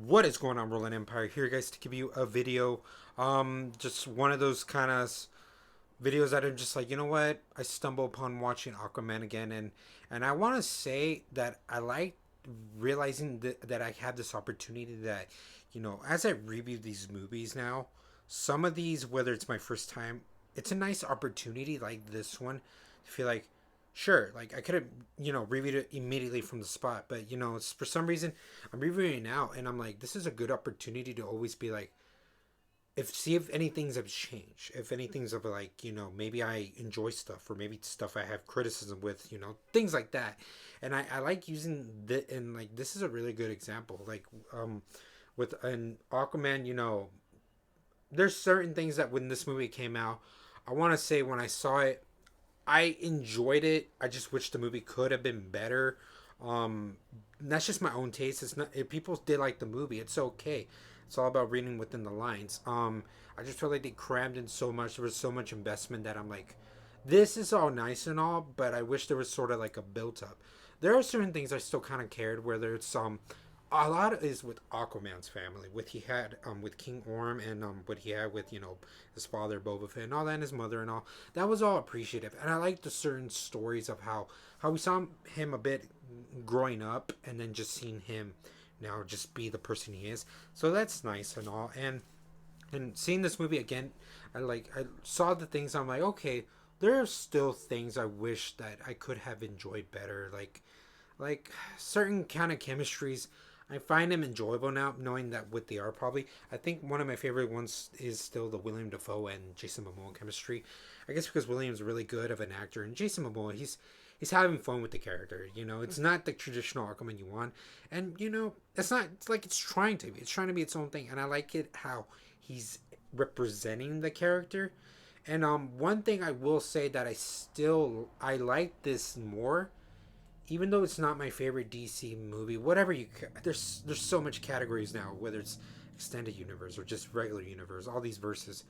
What is going on, Rolling Empire? Here, guys, to give you a video. Just one of those kind of videos that I'm just like, you know what? I stumble upon watching Aquaman again, and I want to say that I like realizing that I had this opportunity that, as I review these movies now, some of these, whether it's my first time, it's a nice opportunity like this one to feel like, sure, like I could have, reviewed it immediately from the spot, but it's for some reason I'm reviewing it now, and I'm like, this is a good opportunity to always be like, if anything's have changed, if anything's of like, maybe I enjoy stuff, or maybe stuff I have criticism with, things like that. And I like using the, and like this is a really good example, like with an Aquaman. There's certain things that when this movie came out, I want to say when I saw it, I enjoyed it. I just wish the movie could have been better. Um, that's just my own taste. It's not, if people did like the movie, it's okay. It's all about reading within the lines. I just feel like they crammed in so much. There was so much investment that I'm like, this is all nice and all, but I wish there was sort of like a built up. There are certain things I still kind of cared. Whether it's a lot is with Aquaman's family, what he had with King Orm, and what he had with his father Boba Fett and all that, and his mother and all. That was all appreciative, and I like the certain stories of how we saw him a bit growing up, and then just seeing him now just be the person he is. So that's nice and all, and seeing this movie again, I saw the things. I'm like, okay, there are still things I wish that I could have enjoyed better, like certain kind of chemistries. I find them enjoyable now, knowing that what they are probably. I think one of my favorite ones is still the William Dafoe and Jason Momoa chemistry. I guess because William's really good of an actor, and Jason Momoa, he's having fun with the character. It's not the traditional Aquaman you want, and it's not. It's like it's trying to be. It's trying to be its own thing, and I like it how he's representing the character. And one thing I will say that I like this more, even though it's not my favorite DC movie, whatever there's so much categories now, whether it's extended universe or just regular universe, all these verses.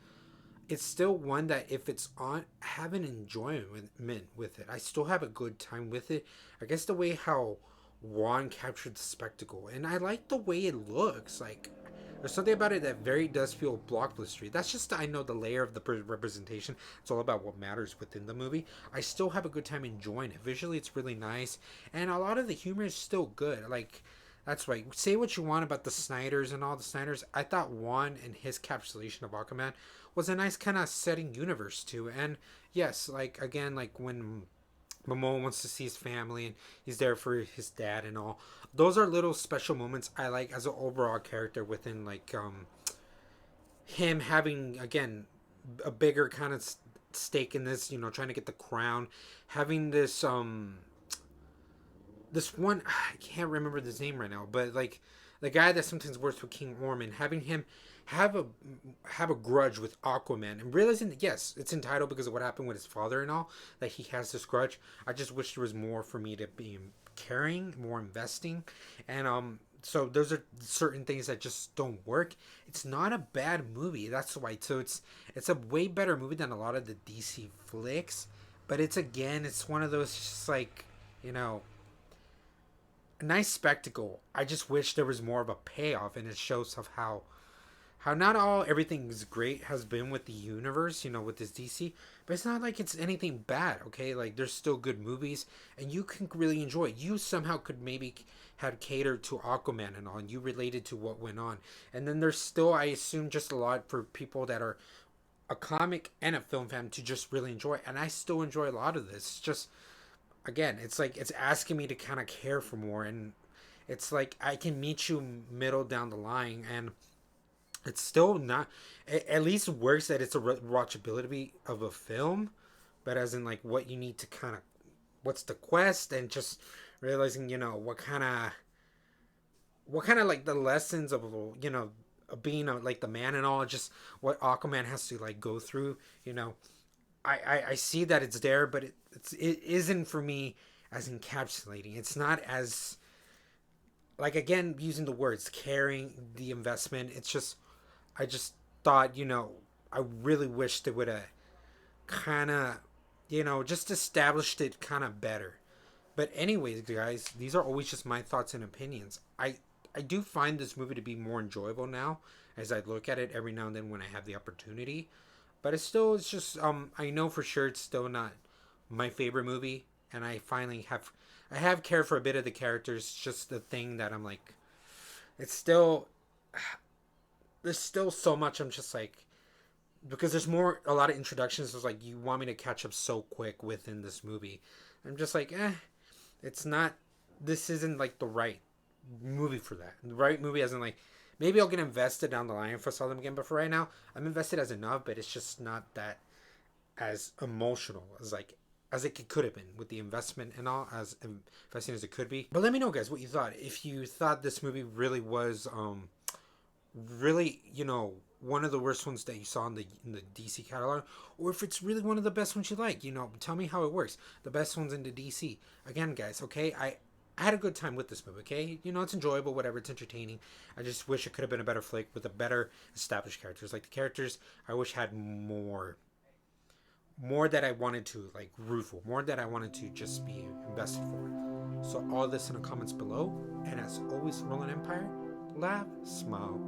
It's still one that if it's on, I have an enjoyment with it. I still have a good time with it. I guess the way how Juan captured the spectacle, and I like the way it looks. Like there's something about it that very does feel blockbustery. That's just, I know, the layer of the representation. It's all about what matters within the movie. I still have a good time enjoying it. Visually, it's really nice, and a lot of the humor is still good. Like that's right. Say what you want about the Snyders and all the Snyders. I thought Juan and his capsulation of Aquaman was a nice kind of setting universe too. And yes, like again, like when Momoa wants to see his family and he's there for his dad and all. Those are little special moments I like as an overall character within like him having again a bigger kind of stake in this, trying to get the crown, having this one, I can't remember his name right now, but like the guy that sometimes works with King Orman, having him have a grudge with Aquaman, and realizing that yes, it's entitled because of what happened with his father and all, that he has this grudge. I just wish there was more for me to be caring, more investing, and so those are certain things that just don't work. It's not a bad movie, that's why. So it's a way better movie than a lot of the DC flicks, but it's one of those just like, you know a nice spectacle. I just wish there was more of a payoff, and it shows of how not all everything's great has been with the universe, with this DC, but it's not like it's anything bad, okay? Like there's still good movies, and you can really enjoy it. You somehow could maybe had catered to Aquaman and all, and you related to what went on. And then there's still, I assume, just a lot for people that are a comic and a film fan to just really enjoy. And I still enjoy a lot of this. It's just again, it's like it's asking me to kind of care for more, and it's like I can meet you middle down the line, and it's still not. It at least works that it's a watchability of a film, but as in like what you need to kind of, what's the quest, and just realizing what kind of like the lessons of of being like the man and all, just what Aquaman has to like go through. I see that it's there, but it isn't for me as encapsulating. It's not as like, again, using the words carrying the investment. It's just, I just thought, I really wish they would have kind of, just established it kind of better. But anyways, guys, these are always just my thoughts and opinions. I do find this movie to be more enjoyable now as I look at it every now and then when I have the opportunity. But it's just I know for sure it's still not my favorite movie, and I have cared for a bit of the characters. It's just the thing that I'm like, it's still there's still so much I'm just like, because there's more a lot of introductions. It's like you want me to catch up so quick within this movie. I'm just like, it's not. This isn't like the right movie for that. The right movie as in like, maybe I'll get invested down the line if I saw them again. But for right now, I'm invested as enough. But it's just not that as emotional as it could have been with the investment and all as investing as it could be. But let me know, guys, what you thought. If you thought this movie really was really, one of the worst ones that you saw in the DC catalog, or if it's really one of the best ones you like. Tell me how it works. The best ones in the DC. Again, guys, okay, I had a good time with this movie, okay? It's enjoyable, whatever, it's entertaining. I just wish it could have been a better flick with a better established characters. Like the characters, I wish had more that I wanted to like root for, more that I wanted to just be invested for. So all this in the comments below, and as always, Roland Empire, laugh, smile,